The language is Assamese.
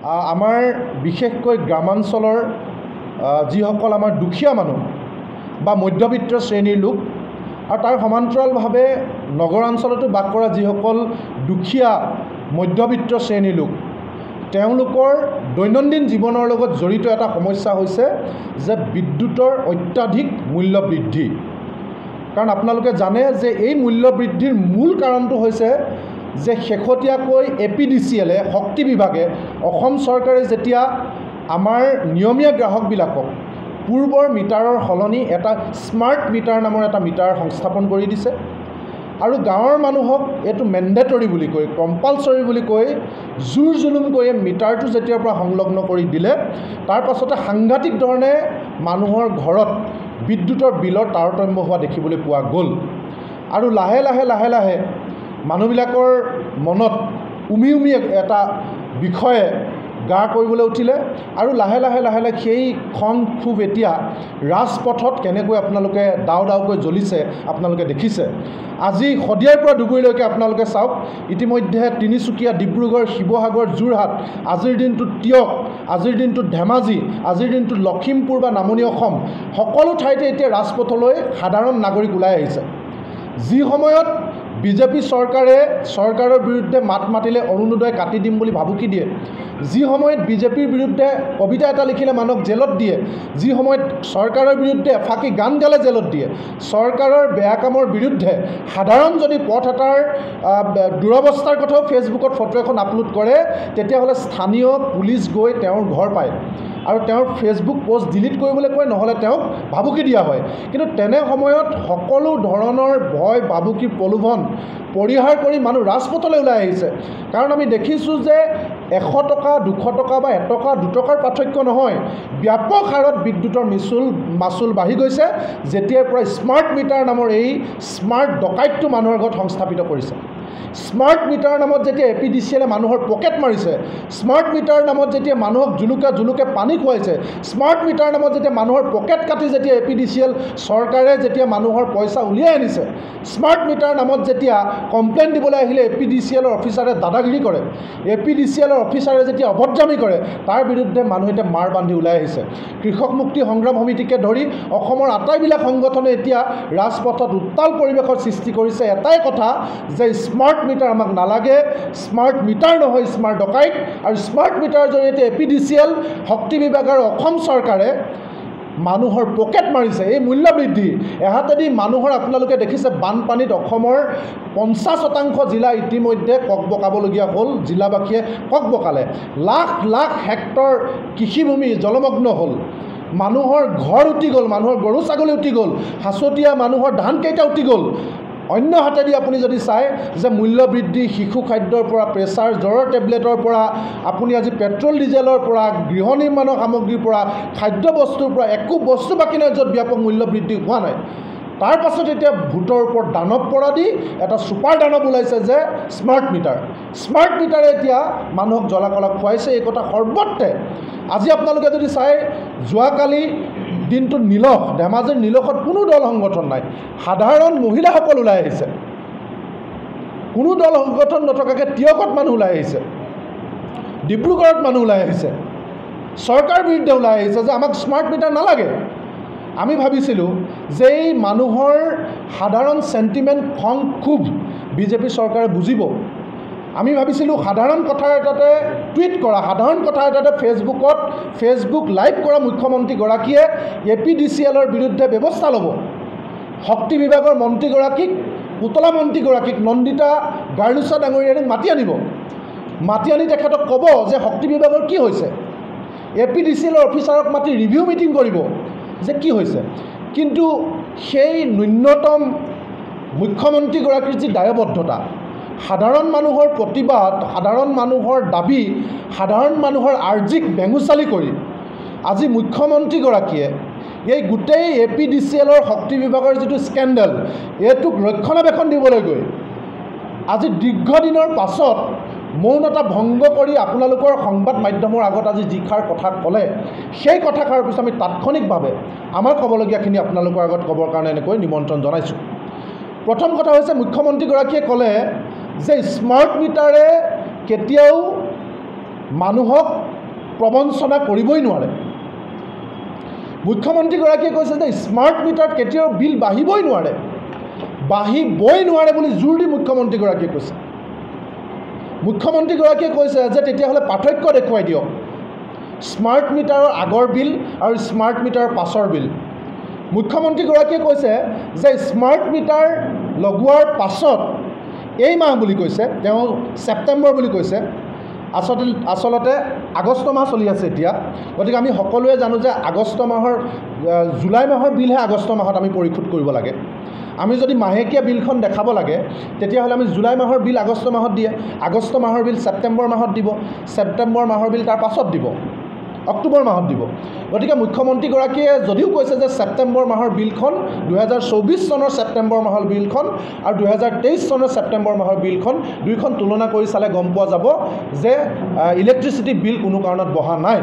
আমাৰ বিশেষকৈ গ্ৰামাঞ্চলৰ যিসকল আমাৰ দুখীয়া মানুহ বা মধ্যবিত্ত শ্ৰেণীৰ লোক আৰু তাৰ সমান্তৰালভাৱে নগৰাঞ্চলতো বাস কৰা যিসকল দুখীয়া মধ্যবিত্ত শ্ৰেণীৰ লোক তেওঁলোকৰ দৈনন্দিন জীৱনৰ লগত জড়িত এটা সমস্যা হৈছে যে বিদ্যুতৰ অত্যাধিক মূল্য বৃদ্ধি। কাৰণ আপোনালোকে জানে যে এই মূল্য বৃদ্ধিৰ মূল কাৰণটো হৈছে যে শেহতীয়াকৈ APDCL শক্তি বিভাগে অসম চৰকাৰে যেতিয়া আমাৰ নিয়মীয়া গ্ৰাহকবিলাকক পূৰ্বৰ মিটাৰৰ সলনি এটা স্মাৰ্ট মিটাৰ নামৰ এটা মিটাৰ সংস্থাপন কৰি দিছে আৰু গাঁৱৰ মানুহক এইটো মেণ্ডেটৰী বুলি কৈ কম্পালচৰী বুলি কৈ জোৰ জুলুম কৰি মিটাৰটো যেতিয়াৰ পৰা সংলগ্ন কৰি দিলে তাৰ পাছতে সাংঘাতিক ধৰণে মানুহৰ ঘৰত বিদ্যুতৰ বিলৰ তাৰতম্য হোৱা দেখিবলৈ পোৱা গ'ল। আৰু লাহে লাহে মানুহবিলাকৰ মনত উমি এটা বিষয়ে গা কৰিবলৈ উঠিলে আৰু লাহে লাহে সেই খং ক্ষোভ এতিয়া ৰাজপথত কেনেকৈ আপোনালোকে দাওকৈ জ্বলিছে আপোনালোকে দেখিছে। আজি শদিয়াৰ পৰা ডুবুৰীলৈকে আপোনালোকে চাওক, ইতিমধ্যে তিনিচুকীয়া, ডিব্ৰুগড়, শিৱসাগৰ, যোৰহাট, আজিৰ দিনটোত টিয়ক, আজিৰ দিনটোত ধেমাজি, আজিৰ দিনটোত লখিমপুৰ বা নামনি অসম সকলো ঠাইতে এতিয়া ৰাজপথলৈ সাধাৰণ নাগৰিক ওলাই আহিছে। যি সময়ত বিজেপি চৰকাৰৰ বিৰুদ্ধে মাত মাতিলে অৰুণোদয় কাটি দিম বুলি ভাবুকি দিয়ে, যি সময়ত বিজেপিৰ বিৰুদ্ধে কবিতা এটা লিখিলে মানুহক জেলত দিয়ে, যি সময়ত চৰকাৰৰ বিৰুদ্ধে এফাকি গান গালে জেলত দিয়ে, চৰকাৰৰ বেয়া কামৰ বিৰুদ্ধে সাধাৰণ যদি পথ এটাৰ দুৰৱস্থাৰ কথাও ফেচবুকত ফটো এখন আপলোড কৰে তেতিয়াহ'লে স্থানীয় পুলিচ গৈ তেওঁৰ ঘৰ পায় আৰু তেওঁৰ ফেচবুক পোষ্ট ডিলিট কৰিবলৈ কয়, নহ'লে তেওঁক ভাবুকি দিয়া হয়। কিন্তু তেনে সময়ত সকলো ধৰণৰ ভয় ভাবুকি প্ৰলোভন পৰিহাৰ কৰি মানুহ ৰাজপথলৈ ওলাই আহিছে। কাৰণ আমি দেখিছোঁ যে 100 টকা 200 টকা বা 1 টকা 2 টকাৰ পাৰ্থক্য নহয়, ব্যাপক হাৰত বিদ্যুতৰ মাচুল বাঢ়ি গৈছে যেতিয়াৰ পৰা স্মাৰ্ট মিটাৰ নামৰ এই স্মাৰ্ট ডকাইতটো মানুহৰ ঘৰত সংস্থাপিত কৰিছে। স্মাৰ্ট মিটাৰ নামত যেতিয়া APDCL মানুহৰ পকেট মাৰিছে, স্মাৰ্ট মিটাৰ নামত যেতিয়া মানুহক জুলুকে পানী খুৱাইছে, স্মাৰ্ট মিটাৰ নামত যেতিয়া মানুহৰ পকেট কাটি যেতিয়া APDCL চৰকাৰে যেতিয়া মানুহৰ পইচা উলিয়াই আনিছে, স্মাৰ্ট মিটাৰ নামত যেতিয়া কমপ্লেইন দিবলৈ আহিলে APDCL অফিচাৰে দাদাগিৰি কৰে, APDCL অফিচাৰে যেতিয়া অভদ্ৰামি কৰে, তাৰ বিৰুদ্ধে মানুহ এতিয়া মাৰ বান্ধি ওলাই আহিছে। কৃষক মুক্তি সংগ্ৰাম সমিতিকে ধৰি অসমৰ আটাইবিলাক সংগঠনে এতিয়া ৰাজপথত উত্তাল পৰিৱেশৰ সৃষ্টি কৰিছে এটাই কথা যে স্মাৰ্ট মিটাৰ আমাক নালাগে, স্মাৰ্ট মিটাৰ নহয় স্মাৰ্ট ডকাইত। আৰু স্মাৰ্ট মিটাৰৰ জৰিয়তে APDCL শক্তি বিভাগ আৰু অসম চৰকাৰে মানুহৰ পকেট মাৰিছে। এই মূল্য বৃদ্ধি এহাতেদি মানুহৰ আপোনালোকে দেখিছে বানপানীত অসমৰ 50% জিলা ইতিমধ্যে ককবকাবলগীয়া হ'ল, জিলাবাসীয়ে ককবকালে, লাখ হেক্টৰ কৃষিভূমি জলমগ্ন হ'ল, মানুহৰ ঘৰ উটি গ'ল, মানুহৰ গৰু ছাগলী উটি গ'ল, সাঁচতীয়া মানুহৰ ধানকেইটা উটি গ'ল। অন্য হাতেদি আপুনি যদি চায় যে মূল্য বৃদ্ধি শিশু খাদ্যৰ পৰা প্ৰেছাৰ জ্বৰৰ টেবলেটৰ পৰা আপুনি আজি পেট্ৰল ডিজেলৰ পৰা গৃহ নিৰ্মাণৰ সামগ্ৰীৰ পৰা খাদ্য বস্তুৰ পৰা একো বস্তু বাকী নাই য'ত ব্যাপক মূল্য বৃদ্ধি হোৱা নাই। তাৰ পাছত এতিয়া ভোটৰ ওপৰত দানৱ পৰা দি এটা ছুপাৰ দানৱ ওলাইছে যে স্মাৰ্ট মিটাৰে এতিয়া মানুহক জ্বলা-কলা খুৱাইছে। এই কথা সৰ্বত্ৰে আজি আপোনালোকে যদি চায়, যোৱাকালি দিনটোত ধেমাজিৰ নিলখত কোনো দল সংগঠন নাই, সাধাৰণ মহিলাসকল ওলাই আহিছে, কোনো দল সংগঠন নথকাকৈ টিয়কত মানুহ ওলাই আহিছে, ডিব্ৰুগড়ত মানুহ ওলাই আহিছে, চৰকাৰৰ বিৰুদ্ধে ওলাই আহিছে যে আমাক স্মাৰ্ট মিটাৰ নালাগে। আমি ভাবিছিলোঁ যে এই মানুহৰ সাধাৰণ চেণ্টিমেণ্ট খং ক্ষোভ বিজেপি চৰকাৰে বুজিব। আমি ভাবিছিলোঁ সাধাৰণ কথা এটাতে টুইট কৰা, সাধাৰণ কথা এটাতে ফেচবুক লাইভ কৰা মুখ্যমন্ত্ৰীগৰাকীয়ে APDCLৰ বিৰুদ্ধে ব্যৱস্থা ল'ব। শক্তি বিভাগৰ মন্ত্ৰীগৰাকীক, পুতলা মন্ত্ৰীগৰাকীক, নন্দিতা গাৰ্লুচা ডাঙৰীয়াক মাতি আনি তেখেতক ক'ব যে শক্তি বিভাগৰ কি হৈছে, APDCLৰ অফিচাৰক মাতি ৰিভিউ মিটিং কৰিব যে কি হৈছে। কিন্তু সেই ন্যূনতম মুখ্যমন্ত্ৰীগৰাকীৰ যি দায়বদ্ধতা, সাধাৰণ মানুহৰ প্ৰতিবাদ, সাধাৰণ মানুহৰ দাবী, সাধাৰণ মানুহৰ আৰ্জিক বেঙুচালি কৰি আজি মুখ্যমন্ত্ৰীগৰাকীয়ে এই গোটেই APDCLৰ শক্তি বিভাগৰ যিটো স্কেণ্ডেল, এইটোক ৰক্ষণাবেক্ষণ দিবলৈ গৈ আজি দীৰ্ঘদিনৰ পাছত মৌনতা ভংগ কৰি আপোনালোকৰ সংবাদ মাধ্যমৰ আগত আজি যিষাৰ কথা ক'লে, সেই কথাষাৰ পিছত আমি তাৎক্ষণিকভাৱে আমাৰ ক'বলগীয়াখিনি আপোনালোকৰ আগত ক'বৰ কাৰণে এনেকৈ নিমন্ত্ৰণ জনাইছোঁ। প্ৰথম কথা হৈছে, মুখ্যমন্ত্ৰীগৰাকীয়ে ক'লে যে স্মাৰ্ট মিটাৰে কেতিয়াও মানুহক প্ৰবঞ্চনা কৰিবই নোৱাৰে। মুখ্যমন্ত্ৰীগৰাকীয়ে কৈছে যে স্মাৰ্ট মিটাৰত কেতিয়াও বিল বাঢ়িবই নোৱাৰে বুলি জোৰ দি মুখ্যমন্ত্ৰীগৰাকীয়ে কৈছে। মুখ্যমন্ত্ৰীগৰাকীয়ে কৈছে যে তেতিয়াহ'লে পাৰ্থক্য দেখুৱাই দিয়ক স্মাৰ্ট মিটাৰৰ আগৰ বিল আৰু স্মাৰ্ট মিটাৰৰ পাছৰ বিল। মুখ্যমন্ত্ৰীগৰাকীয়ে কৈছে যে স্মাৰ্ট মিটাৰ লগোৱাৰ পাছত এই মাহ বুলি কৈছে, তেওঁ ছেপ্টেম্বৰ বুলি কৈছে, আচলতে আগষ্ট মাহ চলি আছে এতিয়া। গতিকে আমি সকলোৱে জানো যে জুলাই মাহৰ বিলহে আগষ্ট মাহত আমি পৰিশোধ কৰিব লাগে। আমি যদি মাহেকীয়া বিলখন দেখাব লাগে তেতিয়াহ'লে আমি জুলাই মাহৰ বিল আগষ্ট মাহত দিয়ে, আগষ্ট মাহৰ বিল ছেপ্টেম্বৰ মাহত দিব, ছেপ্টেম্বৰ মাহৰ বিল তাৰ পাছত দিব, অক্টোবৰ মাহত দিব। গতিকে মুখ্যমন্ত্ৰীগৰাকীয়ে যদিও কৈছে যে ছেপ্টেম্বৰ মাহৰ বিলখন 2024 চনৰ ছেপ্টেম্বৰ মাহৰ বিলখন আৰু 2023 চনৰ ছেপ্টেম্বৰ মাহৰ বিলখন দুইখন তুলনা কৰি চালে গম পোৱা যাব যে ইলেক্ট্ৰিচিটি বিল কোনো কাৰণত বঢ়া নাই।